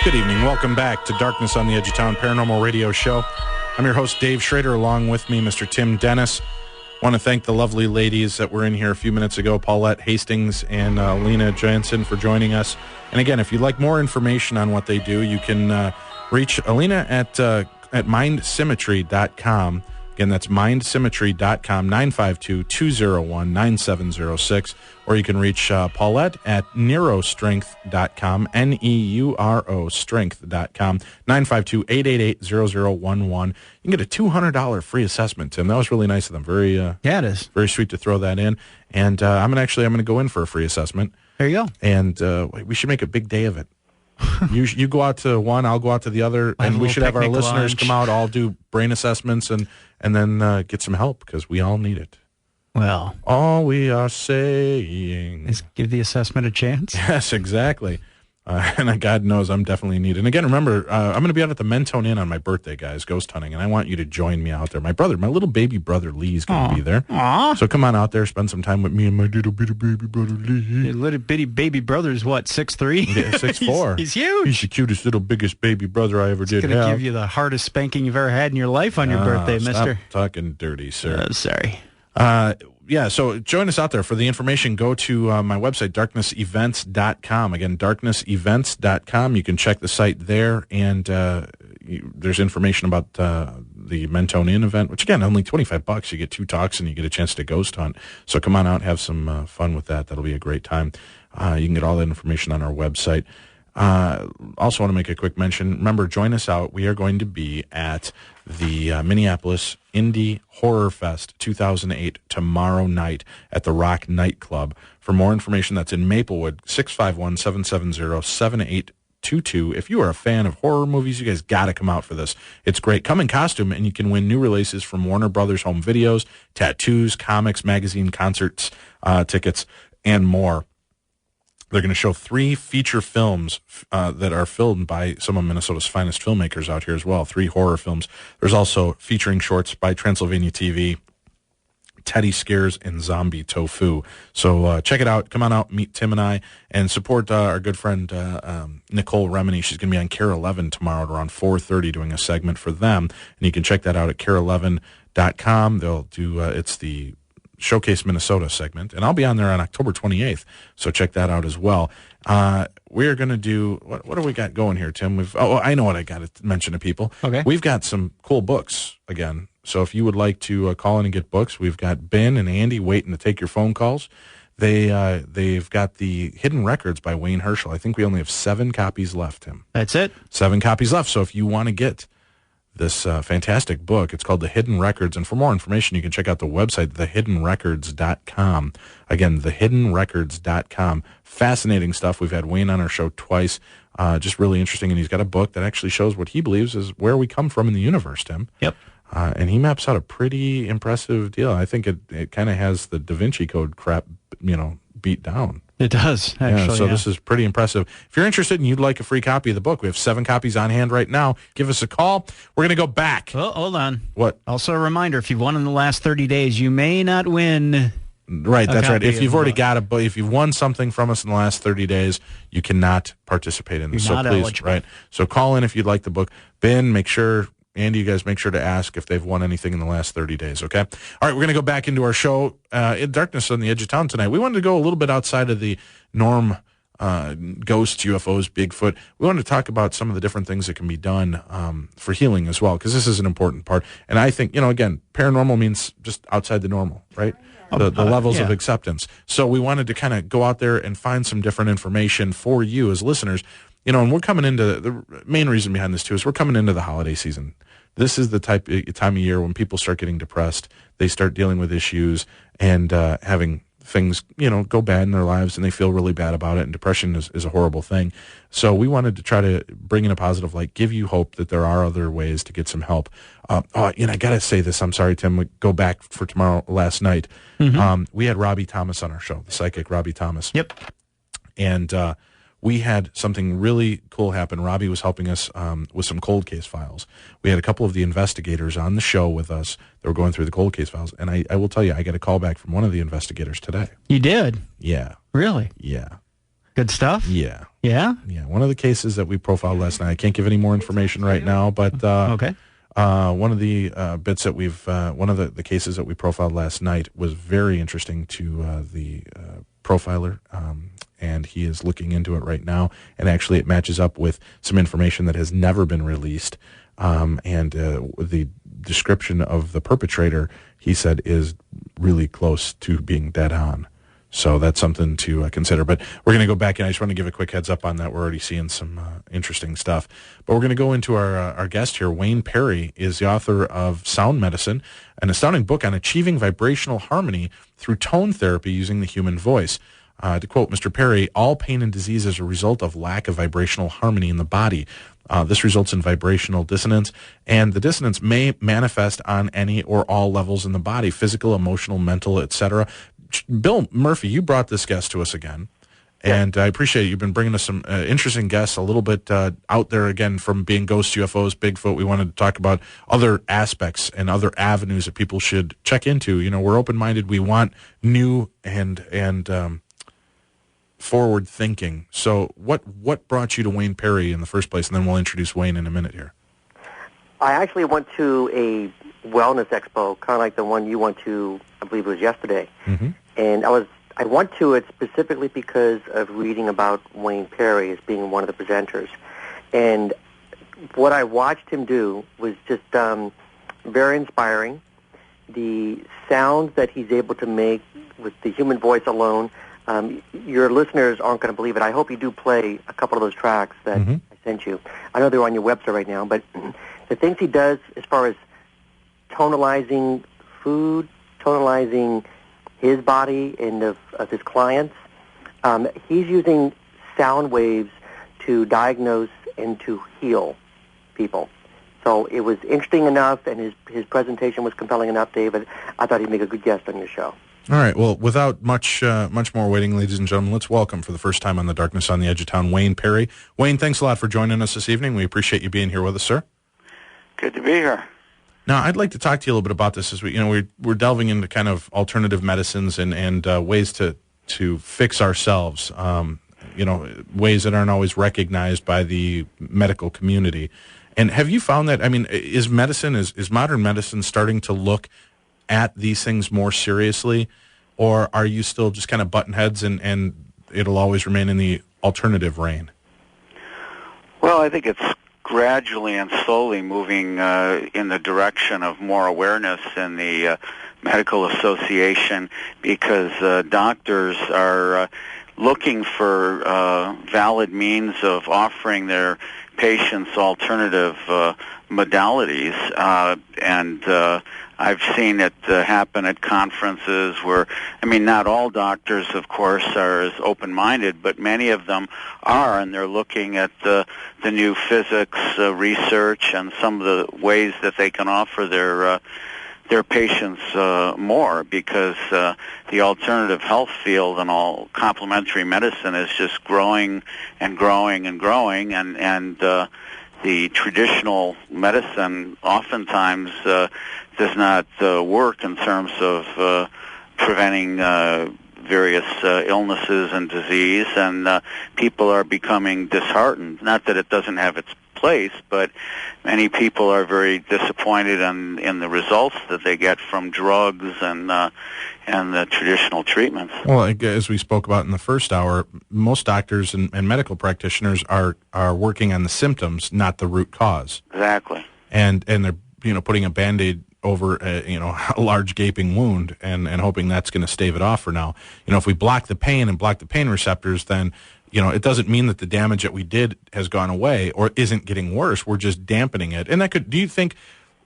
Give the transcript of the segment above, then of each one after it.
Good evening. Welcome back to Darkness on the Edge of Town Paranormal Radio Show. I'm your host, Dave Schrader, along with me, Mr. Tim Dennis. I want to thank the lovely ladies that were in here a few minutes ago, Paulette Hastings and Lena Jansen, for joining us. And again, if you'd like more information on what they do, you can reach Alina at mindsymmetry.com. Again, that's mindsymmetry.com, 952-201-9706. Or you can reach Paulette at neurostrength.com, Neuro strength.com, 952-888-0011. You can get a $200 free assessment, Tim. That was really nice of them. Very, yeah, it is. Very sweet to throw that in. And I'm going to go in for a free assessment. There you go. And we should make a big day of it. You go out to one, I'll go out to the other, and we should have our listeners come out, all do brain assessments, and then get some help, because we all need it. Well, all we are saying is give the assessment a chance. Yes, exactly. And God knows I'm definitely needed. And again, remember, I'm going to be out at the Mentone Inn on my birthday, guys, ghost hunting, and I want you to join me out there. My little baby brother Lee is going to be there. Aww. So come on out there, spend some time with me and my little bitty baby brother Lee. Your little bitty baby brother is what, 6'3"? Yeah, 6'4". He's huge. He's the cutest little biggest baby brother I ever did have. He's going to give you the hardest spanking you've ever had in your life on your birthday, mister. Stop talking dirty, sir. Sorry. Yeah, so join us out there. For the information, go to my website, darknessevents.com. Again, darknessevents.com. You can check the site there, and there's information about the Mentone Inn event, which, again, only $25. You get 2 talks, and you get a chance to ghost hunt. So come on out and have some fun with that. That'll be a great time. You can get all that information on our website. Also want to make a quick mention. Remember, join us out. We are going to be at the Minneapolis Indie Horror Fest 2008 tomorrow night at the Rock Nightclub. For more information, that's in Maplewood, 651-770-7822. If you are a fan of horror movies, you guys got to come out for this. It's great. Come in costume, and you can win new releases from Warner Brothers Home Videos, tattoos, comics, magazine, concerts, tickets, and more. They're going to show 3 feature films that are filmed by some of Minnesota's finest filmmakers out here as well, 3 horror films. There's also featuring shorts by Transylvania TV, Teddy Scares, and Zombie Tofu. So check it out. Come on out, meet Tim and I, and support our good friend Nicole Remini. She's going to be on Care 11 tomorrow at around 4:30 doing a segment for them. And you can check that out at care11.com. They'll do, it's the Showcase Minnesota segment, and I'll be on there on October 28th, so check that out as well. We're going to do, what do we got going here, Tim? I know what I got to mention to people. Okay. We've got some cool books again, so if you would like to call in and get books, we've got Ben and Andy waiting to take your phone calls. They've got the Hidden Records by Wayne Herschel. I think we only have 7 copies left, Tim. That's it? 7 copies left, so if you want to get this fantastic book, it's called The Hidden Records, and for more information you can check out the website, thehiddenrecords.com. Again, thehiddenrecords.com. Fascinating stuff. We've had Wayne on our show twice, just really interesting, and he's got a book that actually shows what he believes is where we come from in the universe, Tim. Yep. And he maps out a pretty impressive deal. I think it kind of has the Da Vinci Code crap, beat down. It does, actually. So this is pretty impressive. If you're interested and you'd like a free copy of the book, we have 7 copies on hand right now. Give us a call. We're going to go back. Oh, hold on. What? Also a reminder, if you've won in the last 30 days, you may not win. Right, that's right. If you've already got a book, if you've won something from us in the last 30 days, you cannot participate in this. You're so not please, eligible. right. So call in if you'd like the book. Ben, Andy, you guys make sure to ask if they've won anything in the last 30 days, okay? All right, we're going to go back into our show, in Darkness on the Edge of Town tonight. We wanted to go a little bit outside of the norm, ghosts, UFOs, Bigfoot. We wanted to talk about some of the different things that can be done for healing as well, because this is an important part. And I think, again, paranormal means just outside the normal, right? The levels of acceptance. So we wanted to kind of go out there and find some different information for you as listeners. And we're coming into, the main reason behind this, too, is we're coming into the holiday season. This is the time of year when people start getting depressed. They start dealing with issues and having things, go bad in their lives, and they feel really bad about it. And depression is a horrible thing. So we wanted to try to bring in a positive light, give you hope that there are other ways to get some help. I got to say this. I'm sorry, Tim. We go back for last night. Mm-hmm. We had Robbie Thomas on our show, the psychic Robbie Thomas. Yep. And we had something really cool happen. Robbie was helping us with some cold case files. We had a couple of the investigators on the show with us that were going through the cold case files. And I will tell you, I got a call back from one of the investigators today. You did? Yeah. Really? Yeah. Good stuff? Yeah. Yeah? Yeah, one of the cases that we profiled last night. I can't give any more information right now, but Okay. one of the bits that one of the cases that we profiled last night was very interesting to the profiler, and he is looking into it right now. And actually, it matches up with some information that has never been released. And the description of the perpetrator, he said, is really close to being dead on. So that's something to consider. But we're going to go back in. I just want to give a quick heads up on that. We're already seeing some interesting stuff. But we're going to go into our guest here. Wayne Perry is the author of Sound Medicine, an astounding book on achieving vibrational harmony through tone therapy using the human voice. To quote Mr. Perry, all pain and disease is a result of lack of vibrational harmony in the body. This results in vibrational dissonance, and the dissonance may manifest on any or all levels in the body, physical, emotional, mental, etc. Bill Murphy, you brought this guest to us again, and I appreciate it. You've been bringing us some interesting guests, a little bit out there again from being ghosts, UFOs, Bigfoot. We wanted to talk about other aspects and other avenues that people should check into. You know, we're open-minded. We want new and forward thinking. So what brought you to Wayne Perry in the first place? And then we'll introduce Wayne in a minute here. I actually went to a wellness expo, kind of like the one you went to, I believe it was yesterday. Mm-hmm. And I went to it specifically because of reading about Wayne Perry as being one of the presenters. And what I watched him do was just very inspiring. The sounds that he's able to make with the human voice alone, your listeners aren't going to believe it. I hope you do play a couple of those tracks that I sent you. I know they're on your website right now, but the things he does as far as tonalizing food, tonalizing his body and of his clients, he's using sound waves to diagnose and to heal people. So it was interesting enough, and his presentation was compelling enough, David. I thought he'd make a good guest on your show. All right. Well, without much more waiting, ladies and gentlemen, let's welcome for the first time on The Darkness on the Edge of Town, Wayne Perry. Wayne, thanks a lot for joining us this evening. We appreciate you being here with us, sir. Good to be here. Now, I'd like to talk to you a little bit about this as we're delving into kind of alternative medicines and ways to fix ourselves. Ways that aren't always recognized by the medical community. And have you found that? I mean, is modern medicine starting to look at these things more seriously, or are you still just kind of butting heads and it'll always remain in the alternative reign? Well, I think it's gradually and slowly moving in the direction of more awareness in the medical association, because doctors are looking for valid means of offering their patients alternative modalities, and I've seen it happen at conferences where, I mean, not all doctors, of course, are as open-minded, but many of them are, and they're looking at the new physics research and some of the ways that they can offer their patients more, because the alternative health field and all complementary medicine is just growing and growing and growing, and the traditional medicine oftentimes does not work in terms of preventing various illnesses and disease, and people are becoming disheartened. Not that it doesn't have its place, but many people are very disappointed in the results that they get from drugs and the traditional treatments. Well, as we spoke about in the first hour, most doctors and medical practitioners are working on the symptoms, not the root cause. Exactly. And they're putting a Band-Aid over a large gaping wound and hoping that's going to stave it off for now. If we block the pain and block the pain receptors, then it doesn't mean that the damage that we did has gone away or isn't getting worse. We're just dampening it. And do you think,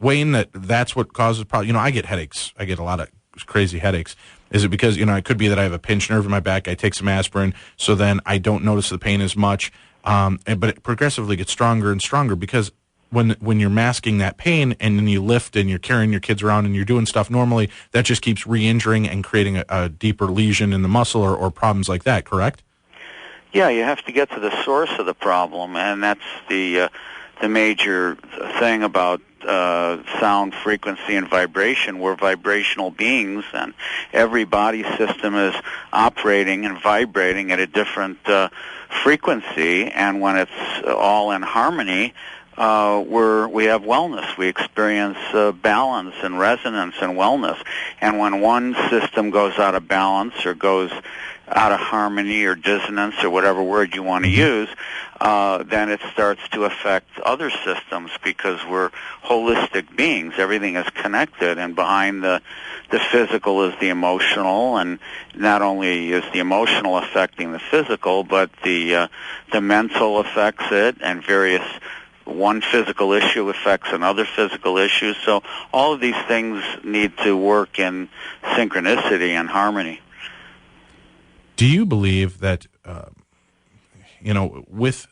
Wayne, that's what causes problems? I get headaches. I get a lot of crazy headaches. Is it because, it could be that I have a pinched nerve in my back, I take some aspirin, so then I don't notice the pain as much, but it progressively gets stronger and stronger, because when you're masking that pain and then you lift and you're carrying your kids around and you're doing stuff normally, that just keeps re-injuring and creating a deeper lesion in the muscle or problems like that, correct? Yeah, you have to get to the source of the problem, and that's the the major thing about sound, frequency, and vibration. We're vibrational beings, and every body system is operating and vibrating at a different frequency, and when it's all in harmony, we have wellness. We experience balance and resonance and wellness. And when one system goes out of balance or goes out of harmony or dissonance or whatever word you want to use, then it starts to affect other systems, because we're holistic beings. Everything is connected, and behind the physical is the emotional, and not only is the emotional affecting the physical, but the mental affects it, and one physical issue affects another physical issue. So all of these things need to work in synchronicity and harmony. Do you believe that, with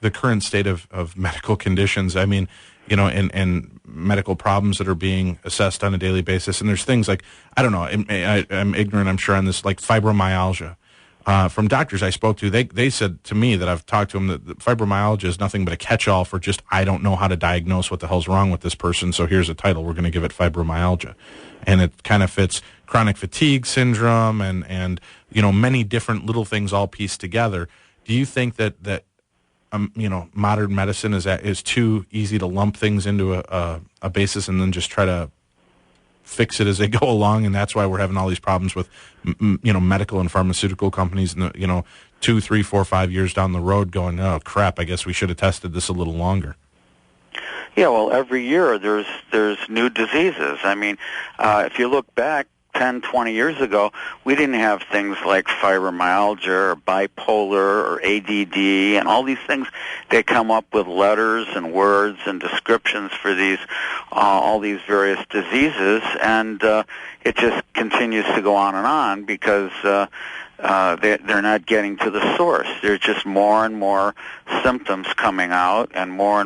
the current state of medical conditions, I mean, and medical problems that are being assessed on a daily basis, and there's things like, I don't know, I'm ignorant, I'm sure, on this, like fibromyalgia. From doctors I spoke to, they said to me that I've talked to them that fibromyalgia is nothing but a catch-all for just, I don't know how to diagnose what the hell's wrong with this person, so here's a title, we're going to give it fibromyalgia. And it kind of fits chronic fatigue syndrome and many different little things all pieced together. Do you think that modern medicine is too easy to lump things into a basis and then just try to fix it as they go along, and that's why we're having all these problems with medical and pharmaceutical companies, and 2, 3, 4, 5 years down the road going, oh crap, I guess we should have tested this a little longer? Yeah, well, every year there's new diseases. I mean, if you look back 10, 20 years ago, we didn't have things like fibromyalgia or bipolar or ADD and all these things. They come up with letters and words and descriptions for these, all these various diseases, and it just continues to go on because they're not getting to the source. There's just more and more symptoms coming out, and more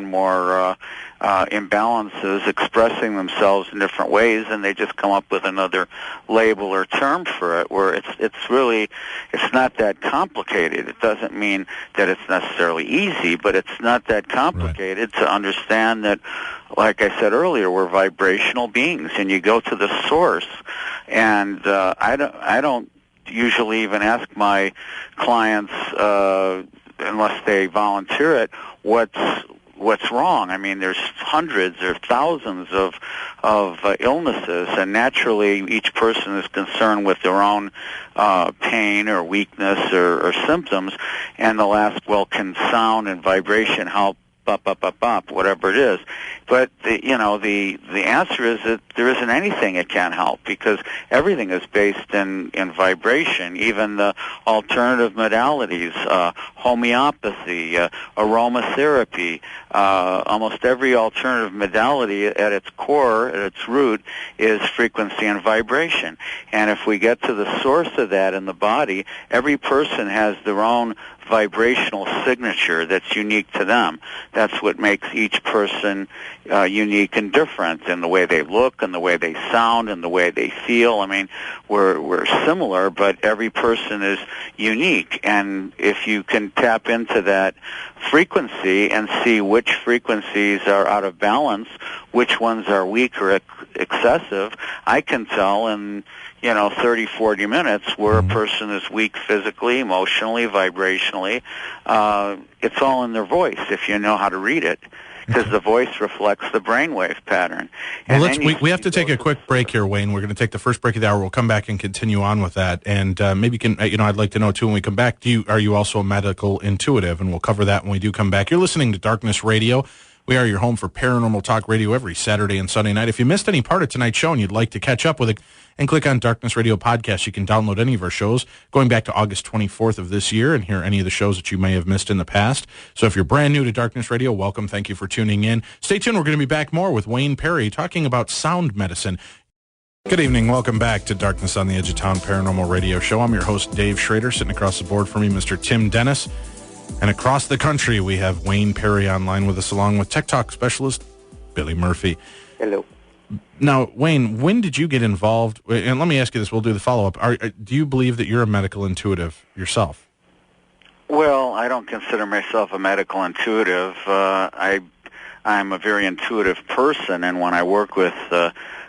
imbalances expressing themselves in different ways, and they just come up with another label or term for it, where it's not that complicated. It doesn't mean that it's necessarily easy, but it's not that complicated to understand that, like I said earlier, we're vibrational beings, and you go to the source. And I don't usually even ask my clients, unless they volunteer it, what's wrong. I mean, there's hundreds or thousands of illnesses, and naturally each person is concerned with their own pain or weakness or symptoms, and they'll ask, well, can sound and vibration help whatever it is? But the answer is that there isn't anything it can't help, because everything is based in vibration. Even the alternative modalities, homeopathy, aromatherapy, almost every alternative modality at its core, at its root, is frequency and vibration. And if we get to the source of that in the body, every person has their own vibrational signature that's unique to them. That's what makes each person unique and different in the way they look, and the way they sound, and the way they feel. I mean, we're similar, but every person is unique. And if you can tap into that frequency and see which frequencies are out of balance, which ones are weak or excessive, I can tell in 30, 40 minutes where a person is weak physically, emotionally, vibrationally. It's all in their voice if you know how to read it, because the voice reflects the brainwave pattern. Well, we have to take a quick break here, Wayne. We're going to take the first break of the hour. We'll come back and continue on with that. And maybe you can, I'd like to know, too, when we come back, are you also a medical intuitive? And we'll cover that when we do come back. You're listening to Darkness Radio. We are your home for paranormal talk radio every Saturday and Sunday night. If you missed any part of tonight's show and you'd like to catch up with it, and click on Darkness Radio Podcast, you can download any of our shows going back to August 24th of this year and hear any of the shows that you may have missed in the past. So if you're brand new to Darkness Radio, welcome. Thank you for tuning in. Stay tuned. We're going to be back more with Wayne Perry talking about sound medicine. Good evening. Welcome back to Darkness on the Edge of Town Paranormal Radio Show. I'm your host, Dave Schrader. Sitting across the board from me, Mr. Tim Dennis. And across the country, we have Wayne Perry online with us, along with Tech Talk specialist Billy Murphy. Hello. Now, Wayne, when did you get involved? And let me ask you this. We'll do the follow-up. Do you believe that you're a medical intuitive yourself? Well, I don't consider myself a medical intuitive. I I'm a very intuitive person, and when I work with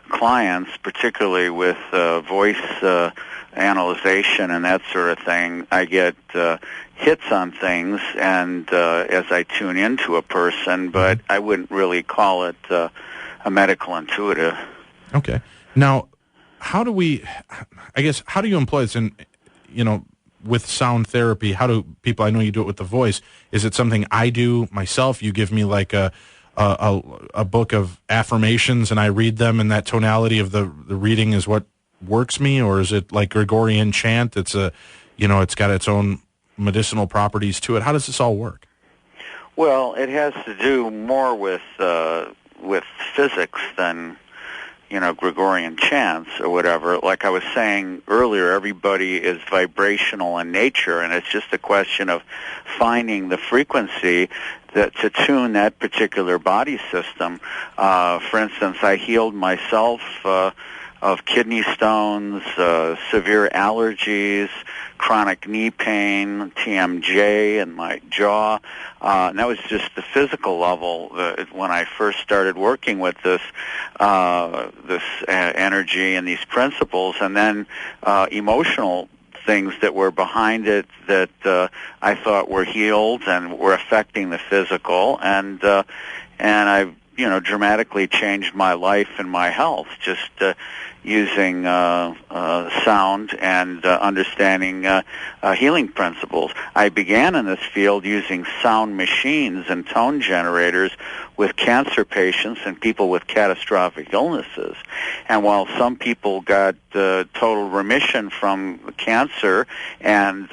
clients, particularly with voice analyzation and that sort of thing, I get hits on things, and as I tune into a person, but I wouldn't really call it a medical intuitive. Okay. Now, how do you employ this in, with sound therapy? How do people, I know you do it with the voice, is it something I do myself? You give me like a book of affirmations and I read them, and that tonality of the reading is what works me? Or is it like Gregorian chant? It's it's got its own medicinal properties to it. How does this all work? Well, it has to do more with physics than Gregorian chants or whatever. Like I was saying earlier, everybody is vibrational in nature, and it's just a question of finding the frequency to tune that particular body system. For instance, I healed myself of kidney stones, severe allergies, chronic knee pain, TMJ in my jaw. And that was just the physical level when I first started working with this energy and these principles, and then emotional things that were behind it that I thought were healed and were affecting the physical, and I've dramatically changed my life and my health just using sound and understanding healing principles. I began in this field using sound machines and tone generators with cancer patients and people with catastrophic illnesses. And while some people got total remission from cancer and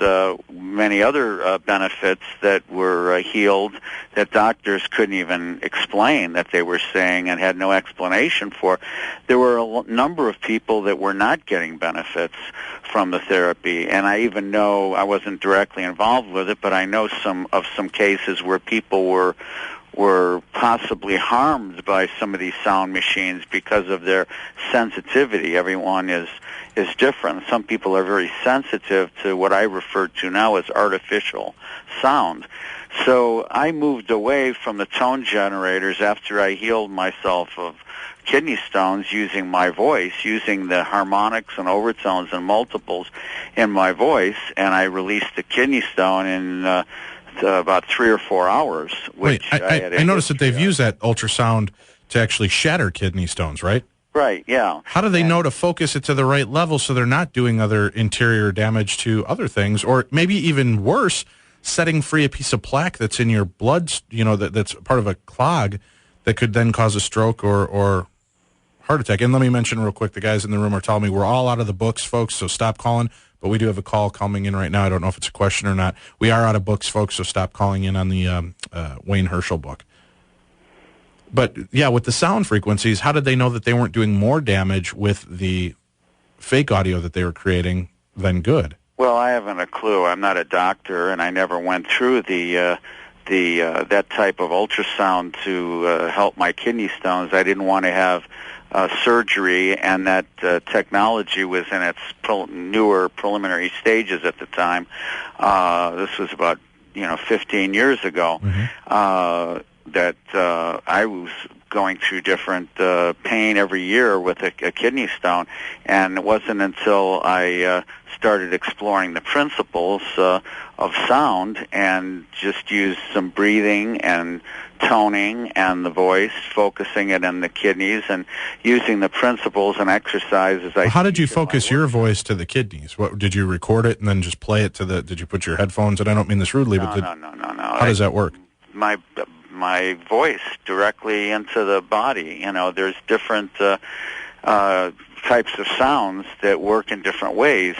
many other benefits that were healed that doctors couldn't even explain, that they were saying and had no explanation for, there were a number of people that were not getting benefits from the therapy. And I even know, I wasn't directly involved with it, but I know some cases where people were possibly harmed by some of these sound machines because of their sensitivity. Everyone is different. Some people are very sensitive to what I refer to now as artificial sound. So I moved away from the tone generators after I healed myself of kidney stones using my voice, using the harmonics and overtones and multiples in my voice, and I released the kidney stone in about 3 or 4 hours. Wait, I noticed that they've used that ultrasound to actually shatter kidney stones, right? Right, yeah. How do they know to focus it to the right level so they're not doing other interior damage to other things, or maybe even worse, setting free a piece of plaque that's in your blood, that's part of a clog that could then cause a stroke or heart attack? And let me mention real quick, the guys in the room are telling me we're all out of the books, folks, so stop calling. But we do have a call coming in right now. I don't know if it's a question or not. We are out of books, folks, so stop calling in on the Wayne Herschel book. But, yeah, with the sound frequencies, how did they know that they weren't doing more damage with the fake audio that they were creating than good? Well, I haven't a clue. I'm not a doctor, and I never went through that type of ultrasound to help my kidney stones. I didn't want to have surgery, and that technology was in its newer preliminary stages at the time. This was about 15 years ago. Mm-hmm. That I was going through different pain every year with a kidney stone, and it wasn't until I started exploring the principles of sound and just used some breathing and toning and the voice, focusing it in the kidneys and using the principles and exercises. How did you focus your voice to the kidneys? What, did you record it and then just play it to did you put your headphones? And I don't mean this rudely, but no. How does that work? My voice directly into the body. There's different types of sounds that work in different ways.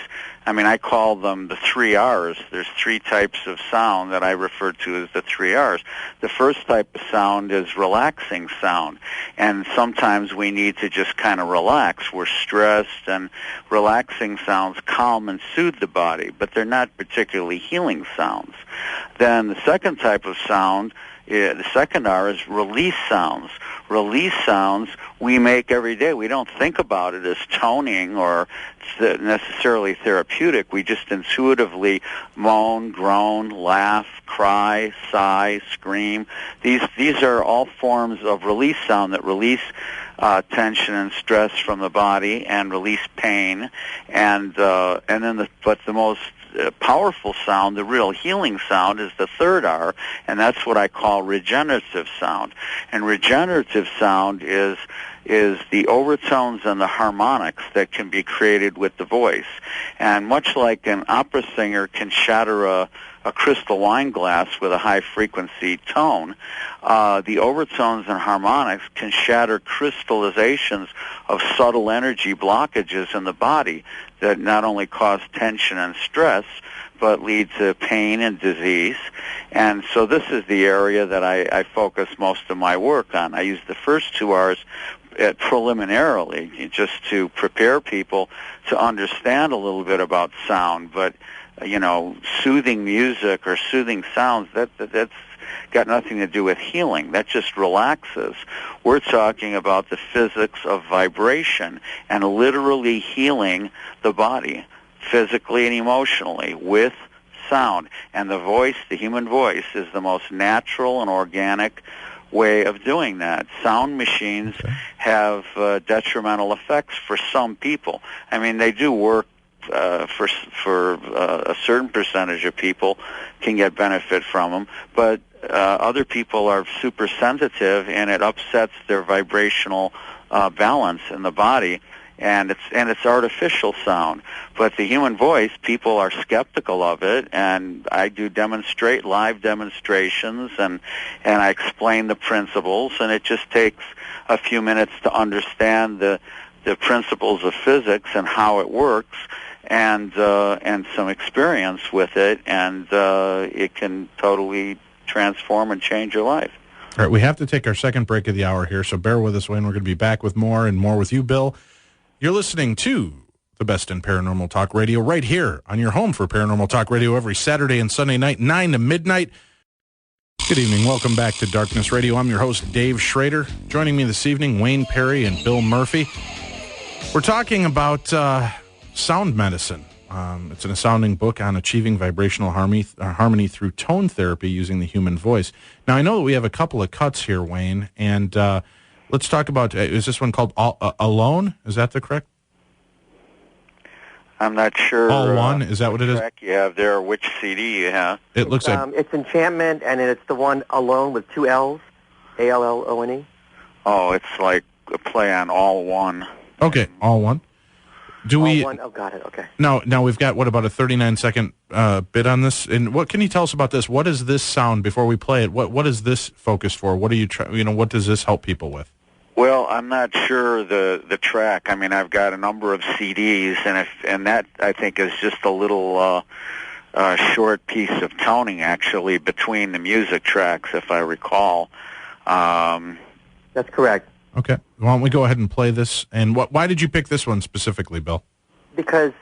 I mean, I call them the 3 R's. There's 3 types of sound that I refer to as the 3 R's. The first type of sound is relaxing sound, and sometimes we need to just kind of relax. We're stressed, and relaxing sounds calm and soothe the body, but they're not particularly healing sounds. Then the second type of sound The second R is release sounds. Release sounds we make every day. We don't think about it as toning or necessarily therapeutic. We just intuitively moan, groan, laugh, cry, sigh, scream. These are all forms of release sound that release tension and stress from the body and release pain. And then but the most powerful sound, the real healing sound, is the third R, and that's what I call regenerative sound. And regenerative sound is the overtones and the harmonics that can be created with the voice. And much like an opera singer can shatter a crystal wine glass with a high-frequency tone, the overtones and harmonics can shatter crystallizations of subtle energy blockages in the body that not only cause tension and stress, but lead to pain and disease. And so this is the area that I focus most of my work on. I use the first two R's preliminarily, just to prepare people to understand a little bit about sound. But soothing music or soothing sounds, that's got nothing to do with healing. That just relaxes. We're talking about the physics of vibration and literally healing the body physically and emotionally with sound. And the voice, the human voice, is the most natural and organic way of doing that. Sound machines have detrimental effects for some people. I mean, they do work for a certain percentage of people can get benefit from them, but other people are super sensitive, and it upsets their vibrational balance in the body, and it's artificial sound. But the human voice, people are skeptical of it, and I do live demonstrations, and I explain the principles, and it just takes a few minutes to understand the principles of physics and how it works, and some experience with it, and it can totally transform and change your life. All right, we have to take our second break of the hour here, so bear with us, Wayne. We're going to be back with more and more with you, Bill. You're listening to the best in paranormal talk radio right here on your home for paranormal talk radio every Saturday and Sunday night, 9 to midnight. Good evening. Welcome back to Darkness Radio. I'm your host, Dave Schrader. Joining me this evening, Wayne Perry and Bill Murphy. We're talking about sound medicine. It's an astounding book on achieving vibrational harmony through tone therapy using the human voice. Now, I know that we have a couple of cuts here, Wayne, and let's talk about, is this one called Alone? Is that the correct? I'm not sure. All One? Is that what it is? Track you have there, which CD you have. It looks like... It's Enchantment, and it's the one Alone with two L's, Allone. Oh, it's like a play on All One. Okay, All One. Do we? All One. Oh, got it. Okay. Now we've got, what, about a 39-second bit on this? And what can you tell us about this? What is this sound before we play it? What is this focused for? What are you what does this help people with? Well, I'm not sure the track. I mean, I've got a number of CDs, and that I think is just a little short piece of toning actually between the music tracks, if I recall. That's correct. Okay. Why don't we go ahead and play this? And why did you pick this one specifically, Bill? Because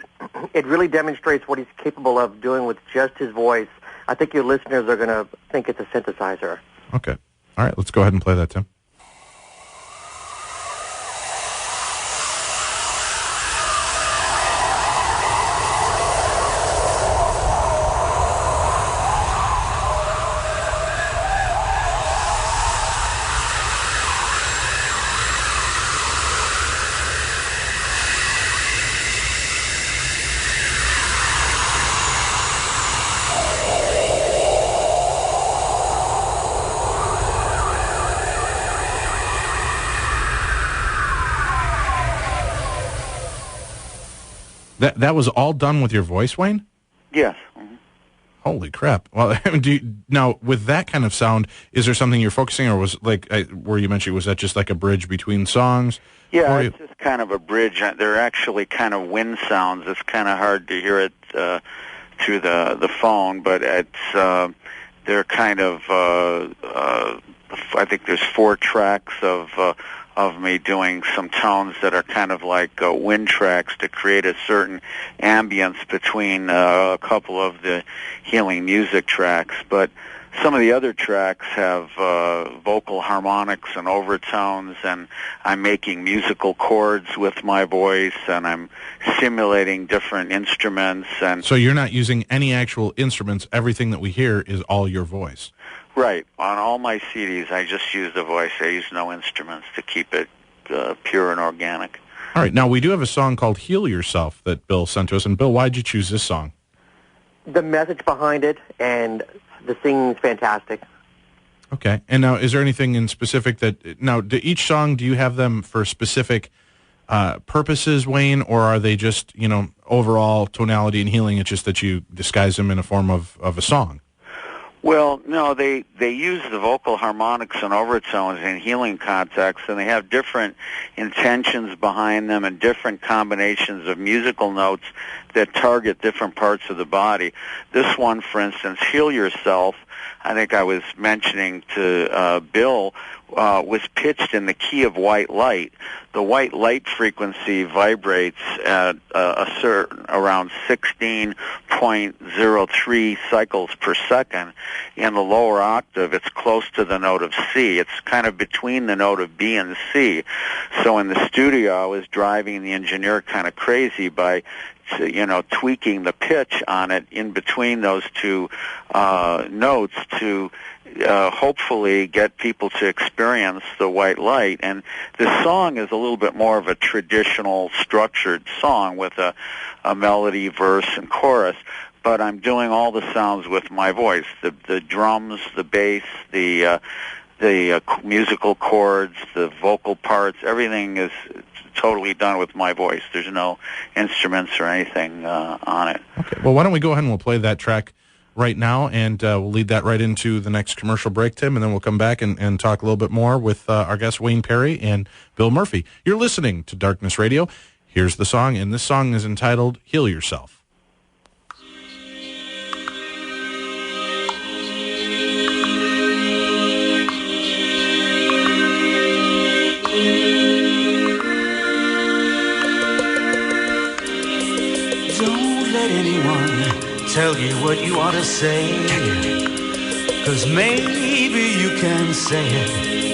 it really demonstrates what he's capable of doing with just his voice. I think your listeners are going to think it's a synthesizer. Okay. All right. Let's go ahead and play that, Tim. That was all done with your voice, Wayne? Yes. Mm-hmm. Holy crap! Well, now with that kind of sound, is there something you're focusing, or was where you mentioned, was that just like a bridge between songs? Yeah, it's just kind of a bridge. They're actually kind of wind sounds. It's kind of hard to hear it through the phone, but it's they're kind of. I think there's 4 tracks of me doing some tones that are kind of like wind tracks to create a certain ambience between a couple of the healing music tracks. But some of the other tracks have vocal harmonics and overtones, and I'm making musical chords with my voice, and I'm simulating different instruments. And so you're not using any actual instruments. Everything that we hear is all your voice. Right. On all my CDs, I just use the voice. I use no instruments to keep it pure and organic. All right. Now, we do have a song called Heal Yourself that Bill sent to us. And, Bill, why did you choose this song? The message behind it and the singing's fantastic. Okay. And now, is there anything in specific that... Now, each song, do you have them for specific purposes, Wayne, or are they just, overall tonality and healing? It's just that you disguise them in a form of a song? Well, no, they use the vocal harmonics and overtones in healing contexts, and they have different intentions behind them and different combinations of musical notes that target different parts of the body. This one, for instance, Heal Yourself, I think I was mentioning to Bill, was pitched in the key of white light. The white light frequency vibrates at around 16.03 cycles per second. In the lower octave, it's close to the note of C. It's kind of between the note of B and C. So in the studio, I was driving the engineer kind of crazy by tweaking the pitch on it in between those two notes to hopefully get people to experience the white light. And this song is a little bit more of a traditional structured song with a melody, verse, and chorus, but I'm doing all the sounds with my voice, the drums, the bass, the musical chords, the vocal parts, everything is totally done with my voice. There's no instruments or anything on it. Okay. Well, why don't we go ahead and we'll play that track right now, and we'll lead that right into the next commercial break, Tim, and then we'll come back and talk a little bit more with our guests Wayne Perry and Bill Murphy. You're listening to Darkness Radio. Here's the song, and this song is entitled Heal Yourself. Tell you what you ought to say, 'cause maybe you can say it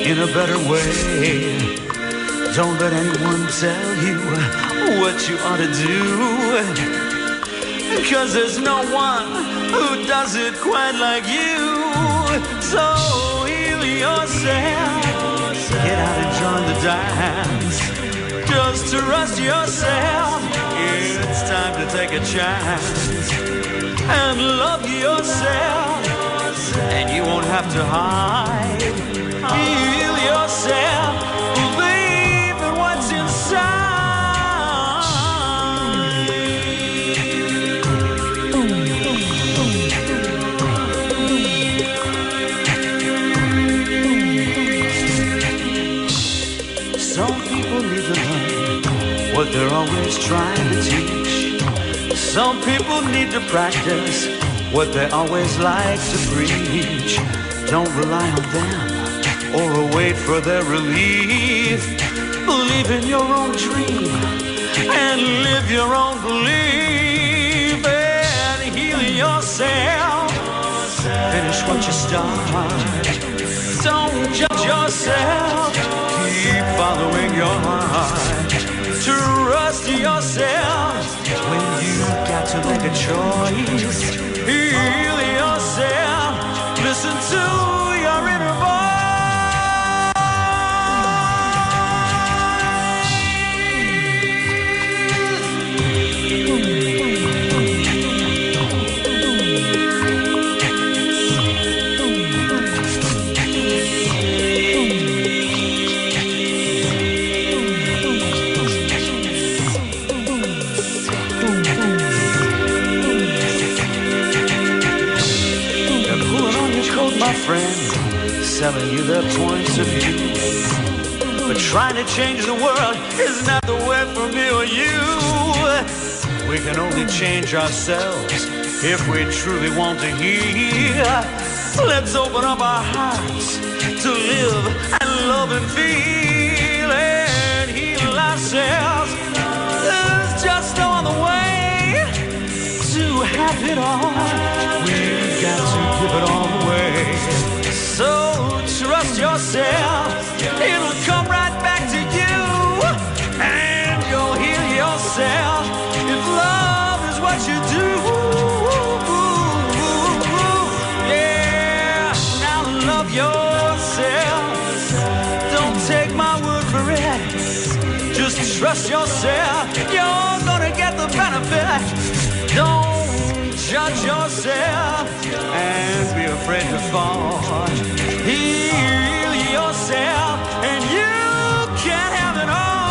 in a better way. Don't let anyone tell you what you ought to do, 'cause there's no one who does it quite like you. So heal yourself, get out and join the dance. Just trust yourself, it's time to take a chance. And love yourself, and you won't have to hide. Heal yourself, believe in what's inside. Some people need to learn what they're always trying to teach. Some people need to practice what they always like to preach. Don't rely on them or wait for their relief. Believe in your own dream and live your own belief, and heal yourself. Finish what you start. Don't judge yourself. Keep following your heart. Trust yourself when you've got to make a choice. Heal yourself. Listen to your inner voice. Friends selling you their points of view, but trying to change the world is not the way for me or you. We can only change ourselves if we truly want to heal. Let's open up our hearts to live and love and feel and heal ourselves. There's just no other way to have it all. We've got to give it all away. what you do. Yeah, now love yourself. Don't take my word for it. Just trust yourself. You're gonna get the benefit. Don't judge yourself and be afraid to fall. Heal yourself and you can have it all.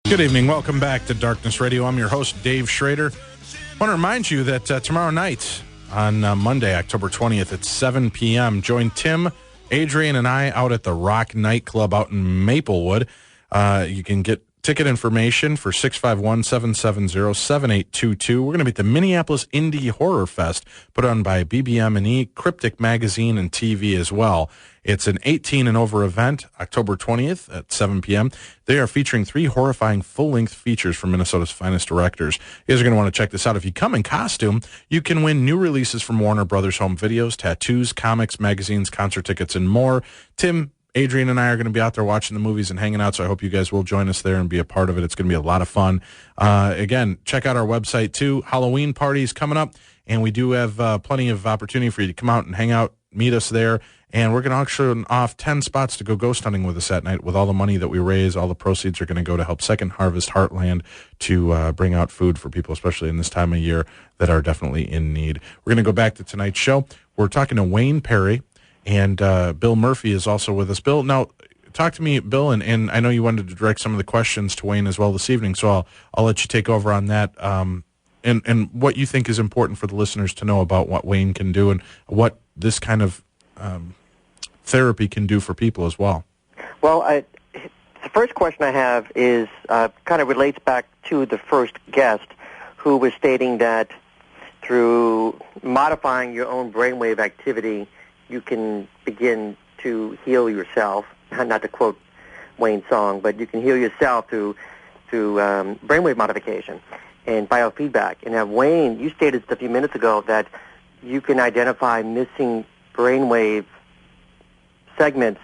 Good evening. Welcome back to Darkness Radio. I'm your host, Dave Schrader. I want to remind you that tomorrow night on Monday, October 20th at 7 p.m., join Tim, Adrian, and I out at the Rock Nightclub out in Maplewood. You can get ticket information for 651-770-7822. We're going to be at the Minneapolis Indie Horror Fest, put on by BBM&E, Cryptic Magazine, and TV as well. It's an 18 and over event, October 20th at 7 p.m. They are featuring 3 horrifying full-length features from Minnesota's finest directors. You guys are going to want to check this out. If you come in costume, you can win new releases from Warner Brothers Home Videos, tattoos, comics, magazines, concert tickets, and more. Tim, Adrian, and I are going to be out there watching the movies and hanging out, so I hope you guys will join us there and be a part of it. It's going to be a lot of fun. Again, check out our website, too. Halloween parties coming up, and we do have plenty of opportunity for you to come out and hang out, meet us there. And we're going to auction off 10 spots to go ghost hunting with us that night. With all the money that we raise, all the proceeds are going to go to help Second Harvest Heartland to bring out food for people, especially in this time of year, that are definitely in need. We're going to go back to tonight's show. We're talking to Wayne Perry, and Bill Murphy is also with us. Bill, now, talk to me, Bill, and I know you wanted to direct some of the questions to Wayne as well this evening, so I'll let you take over on that, and what you think is important for the listeners to know about what Wayne can do and what this kind of therapy can do for people as well. Well, the first question I have is kind of relates back to the first guest who was stating that through modifying your own brainwave activity, you can begin to heal yourself. Not to quote Wayne's song, but you can heal yourself through brainwave modification and biofeedback. And Wayne, you stated a few minutes ago that you can identify missing brainwave segments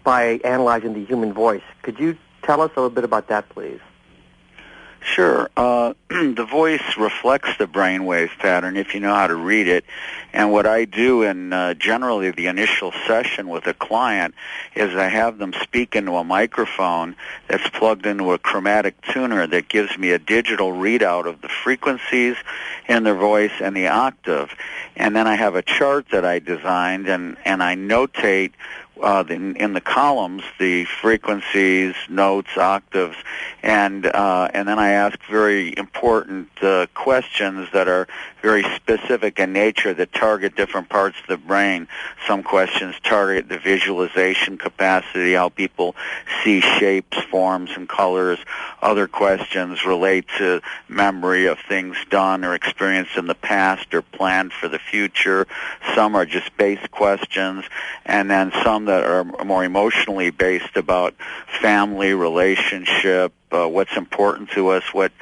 by analyzing the human voice. Could you tell us a little bit about that, please? Sure. The voice reflects the brainwave pattern if you know how to read it. And what I do in generally the initial session with a client is I have them speak into a microphone that's plugged into a chromatic tuner that gives me a digital readout of the frequencies in their voice and the octave. And then I have a chart that I designed, and I notate in the columns the frequencies, notes, octaves, and then I ask very important questions that are very specific in nature that target different parts of the brain. Some questions target the visualization capacity, how people see shapes, forms, and colors. Other questions relate to memory of things done or experienced in the past or planned for the future. Some are just base questions, and then some that are more emotionally based about family, relationship, what's important to us, what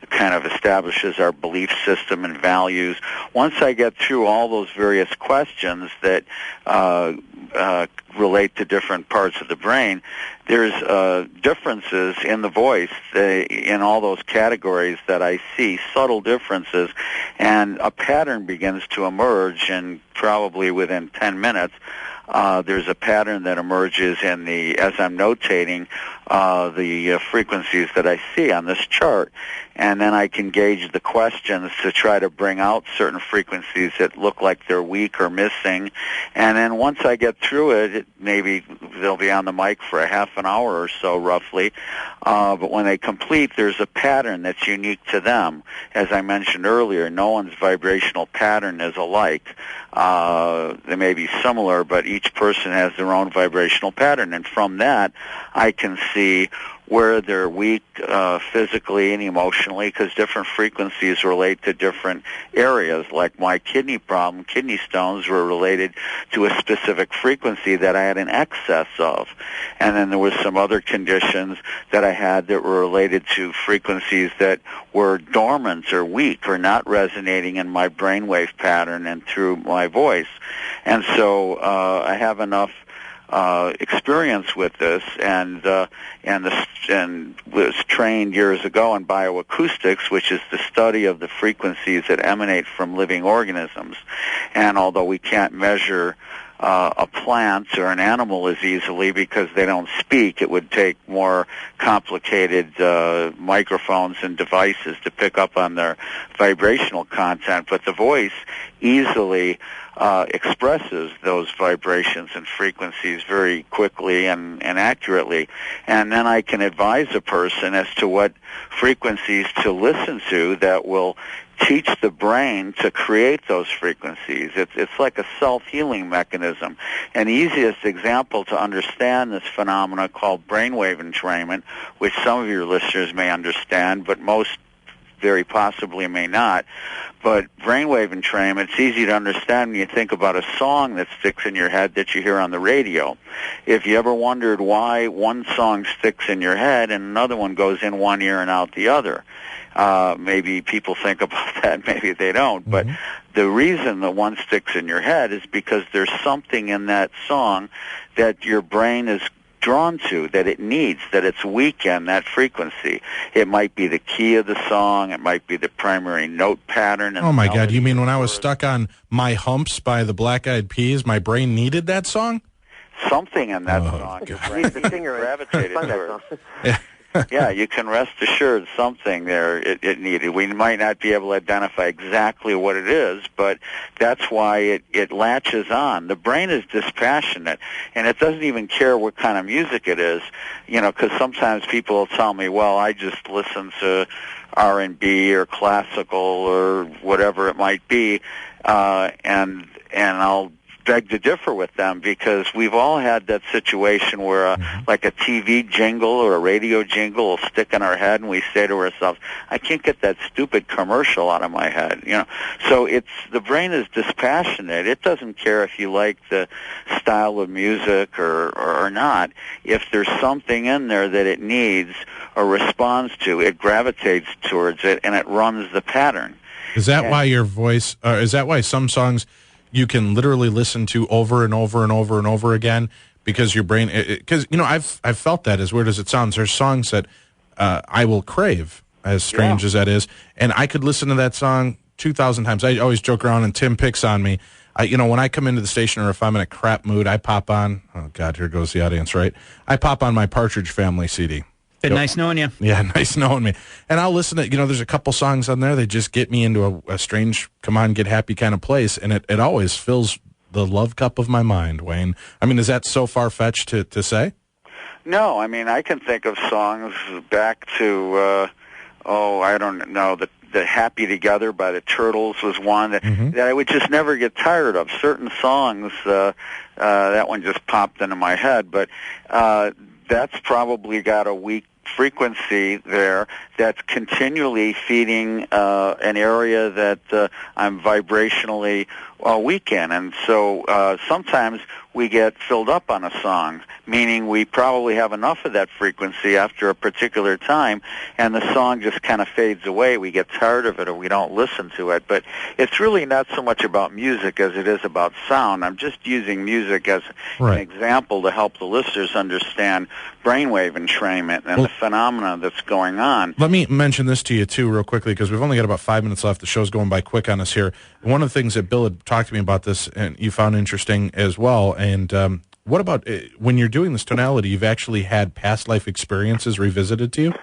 kind of establishes our belief system and values. Once I get through all those various questions that relate to different parts of the brain, there's differences in the voice in all those categories that I see, subtle differences, and a pattern begins to emerge, and probably within 10 minutes, there's a pattern that emerges in as I'm notating the frequencies that I see on this chart, and then I can gauge the questions to try to bring out certain frequencies that look like they're weak or missing, and then once I get through it, maybe they'll be on the mic for a half an hour or so roughly, but when they complete, there's a pattern that's unique to them. As I mentioned earlier, no one's vibrational pattern is alike. They may be similar, but each person has their own vibrational pattern, and from that I can see where they're weak physically and emotionally, because different frequencies relate to different areas. Like my kidney problem, kidney stones were related to a specific frequency that I had an excess of. And then there was some other conditions that I had that were related to frequencies that were dormant or weak or not resonating in my brainwave pattern and through my voice. And so I have enough experience with this, and was trained years ago in bioacoustics, which is the study of the frequencies that emanate from living organisms. And although we can't measure a plant or an animal as easily because they don't speak, it would take more complicated microphones and devices to pick up on their vibrational content. But the voice easily expresses those vibrations and frequencies very quickly and accurately. And then I can advise a person as to what frequencies to listen to that will teach the brain to create those frequencies. It's like a self-healing mechanism. An easiest example to understand this phenomena called brainwave entrainment, which some of your listeners may understand, but most very possibly may not. But brainwave entrainment, it's easy to understand when you think about a song that sticks in your head that you hear on the radio. If you ever wondered why one song sticks in your head and another one goes in one ear and out the other, maybe people think about that, maybe they don't. But the reason the one sticks in your head is because there's something in that song that your brain is drawn to, that it needs, that it's weak in that frequency. It might be the key of the song, it might be the primary note pattern. Oh my God, you mean when I was stuck on My Humps by the Black Eyed Peas, my brain needed that song? Something in that song. Your brain gravitated to it. Yeah, you can rest assured something there it needed. We might not be able to identify exactly what it is, but that's why it latches on. The brain is dispassionate, and it doesn't even care what kind of music it is, because sometimes people will tell me, well, I just listen to R&B or classical or whatever it might be, and I'll beg to differ with them, because we've all had that situation where like a TV jingle or a radio jingle will stick in our head, and we say to ourselves, I can't get that stupid commercial out of my head. So the brain is dispassionate. It doesn't care if you like the style of music or not. If there's something in there that it needs or responds to, it gravitates towards it, and it runs the pattern. Is that why your voice, is that why some songs you can literally listen to over and over and over and over again, because your brain, because I've felt that, as weird as it sounds. There's songs that I will crave, as strange as that is, and I could listen to that song 2,000 times. I always joke around, and Tim picks on me. When I come into the station, or if I'm in a crap mood, I pop on, oh God, here goes the audience, right? I pop on my Partridge Family CD. Been nice knowing you. Yeah, nice knowing me. And I'll listen to, there's a couple songs on there that just get me into a strange, come on, get happy kind of place, and it always fills the love cup of my mind, Wayne. I mean, is that so far-fetched to say? No, I mean, I can think of songs back to, I don't know, the Happy Together by the Turtles was one that I would just never get tired of. Certain songs, that one just popped into my head, but that's probably got a weak frequency there that's continually feeding an area that I'm vibrationally weak in. And so sometimes we get filled up on a song, meaning we probably have enough of that frequency after a particular time, and the song just kind of fades away. We get tired of it, or we don't listen to it. But it's really not so much about music as it is about sound. I'm just using music as an example to help the listeners understand brainwave entrainment and the phenomena that's going on. Let me mention this to you, too, real quickly, because we've only got about 5 minutes left. The show's going by quick on us here. One of the things that Bill had talked to me about this, and you found interesting as well, and what about when you're doing this tonality, you've actually had past life experiences revisited to you?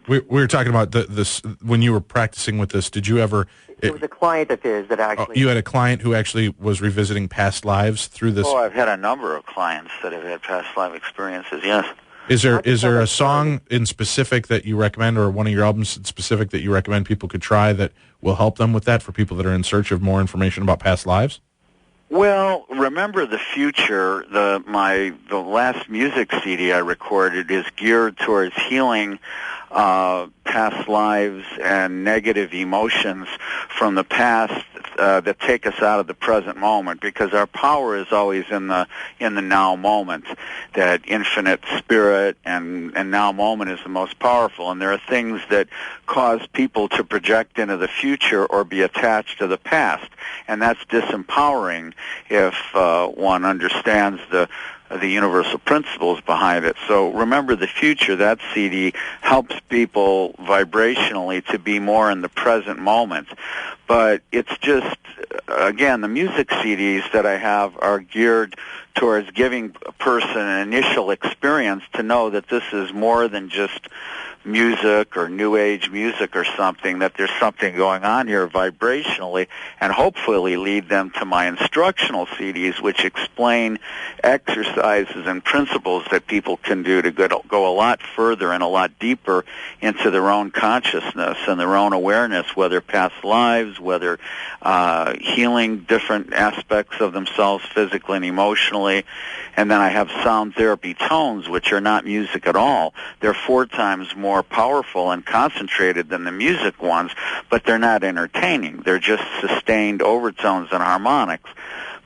We were talking about this when you were practicing with this. Did you ever... It was a client of his that actually... you had a client who actually was revisiting past lives through this? Oh, I've had a number of clients that have had past life experiences, yes. Is there a song in specific that you recommend, or one of your albums in specific that you recommend people could try that will help them with that, for people that are in search of more information about past lives? Well, Remember the Future, the last music CD I recorded is geared towards healing past lives and negative emotions from the past that take us out of the present moment, because our power is always in the now moment. That infinite spirit and now moment is the most powerful, and there are things that cause people to project into the future or be attached to the past, and that's disempowering if one understands the universal principles behind it. So Remember the Future, that CD helps people vibrationally to be more in the present moment. But it's just, again, the music CDs that I have are geared towards giving a person an initial experience to know that this is more than just music or new age music or something, that there's something going on here vibrationally, and hopefully lead them to my instructional CDs, which explain exercises and principles that people can do to go a lot further and a lot deeper into their own consciousness and their own awareness, whether past lives, whether healing different aspects of themselves physically and emotionally. And then I have sound therapy tones, which are not music at all. They're 4 times more powerful and concentrated than the music ones, but they're not entertaining. They're just sustained overtones and harmonics.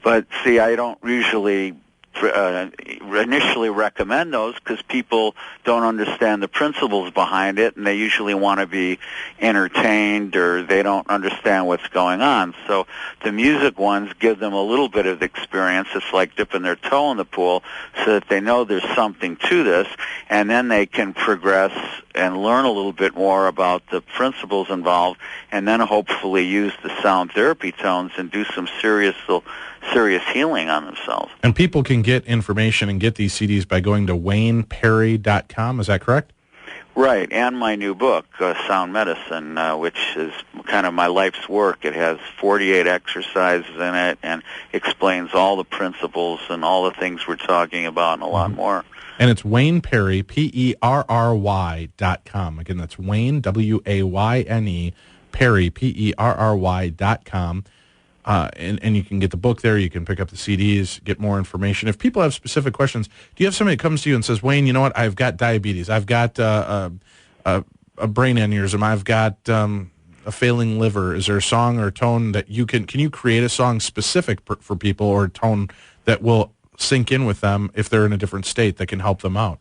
But see, I don't usually initially recommend those because people don't understand the principles behind it, and they usually want to be entertained, or they don't understand what's going on. So the music ones give them a little bit of experience. It's like dipping their toe in the pool so that they know there's something to this, and then they can progress and learn a little bit more about the principles involved, and then hopefully use the sound therapy tones and do some serious healing on themselves. And people can get information and get these CDs by going to WaynePerry.com. Is that correct? Right, and my new book, Sound Medicine, which is kind of my life's work. It has 48 exercises in it and explains all the principles and all the things we're talking about and a lot more. And it's Wayne Perry, Perry.com. Again, that's Wayne, Wayne, Perry, Perry.com. And you can get the book there. You can pick up the CDs, get more information. If people have specific questions, do you have somebody that comes to you and says, Wayne, you know what, I've got diabetes, I've got a brain aneurysm, I've got a failing liver. Is there a song or a tone that can you create a song specific for people, or a tone that will sink in with them if they're in a different state that can help them out?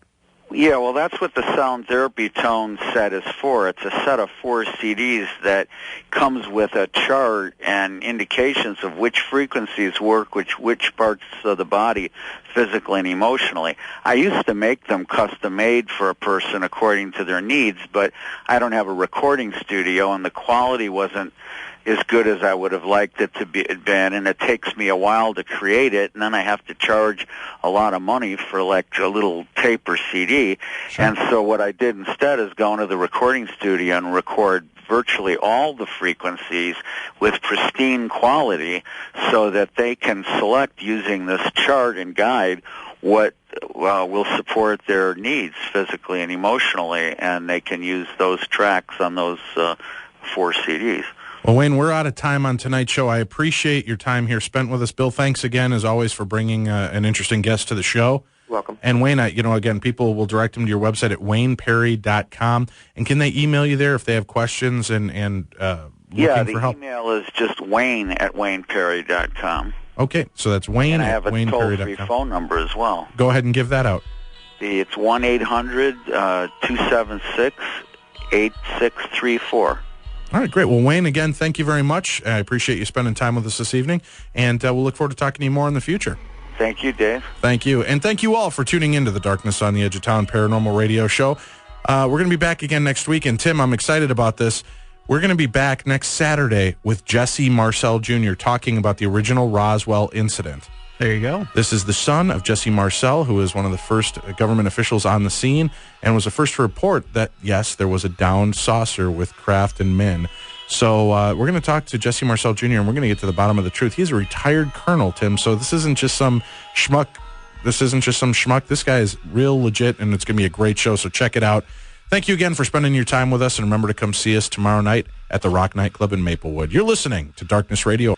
Yeah, well, that's what the sound therapy tone set is for. It's a set of 4 CDs that comes with a chart and indications of which frequencies work, which parts of the body, physically and emotionally. I used to make them custom-made for a person according to their needs, but I don't have a recording studio, and the quality wasn't as good as I would have liked it to be been, and it takes me a while to create it, and then I have to charge a lot of money for like a little tape or CD. Sure. And so what I did instead is go into the recording studio and record virtually all the frequencies with pristine quality so that they can select using this chart and guide what will support their needs physically and emotionally, and they can use those tracks on those 4 CDs. Well, Wayne, we're out of time on tonight's show. I appreciate your time here spent with us. Bill, thanks again, as always, for bringing an interesting guest to the show. Welcome. And Wayne, again, people will direct them to your website at WaynePerry.com. And can they email you there if they have questions and looking for help? Yeah, the email is just Wayne@WaynePerry.com. Okay, so that's Wayne and I have at a toll-free phone number as well. Go ahead and give that out. It's 1-800-276-8634. All right, great. Well, Wayne, again, thank you very much. I appreciate you spending time with us this evening, and we'll look forward to talking to you more in the future. Thank you, Dave. Thank you. And thank you all for tuning into the Darkness on the Edge of Town Paranormal Radio Show. We're going to be back again next week, and Tim, I'm excited about this. We're going to be back next Saturday with Jesse Marcel Jr. talking about the original Roswell incident. There you go. This is the son of Jesse Marcel, who is one of the first government officials on the scene and was the first to report that, yes, there was a downed saucer with Kraft and Min. So we're going to talk to Jesse Marcel Jr., and we're going to get to the bottom of the truth. He's a retired colonel, Tim, so this isn't just some schmuck. This guy is real legit, and it's going to be a great show, so check it out. Thank you again for spending your time with us, and remember to come see us tomorrow night at the Rock Nightclub in Maplewood. You're listening to Darkness Radio.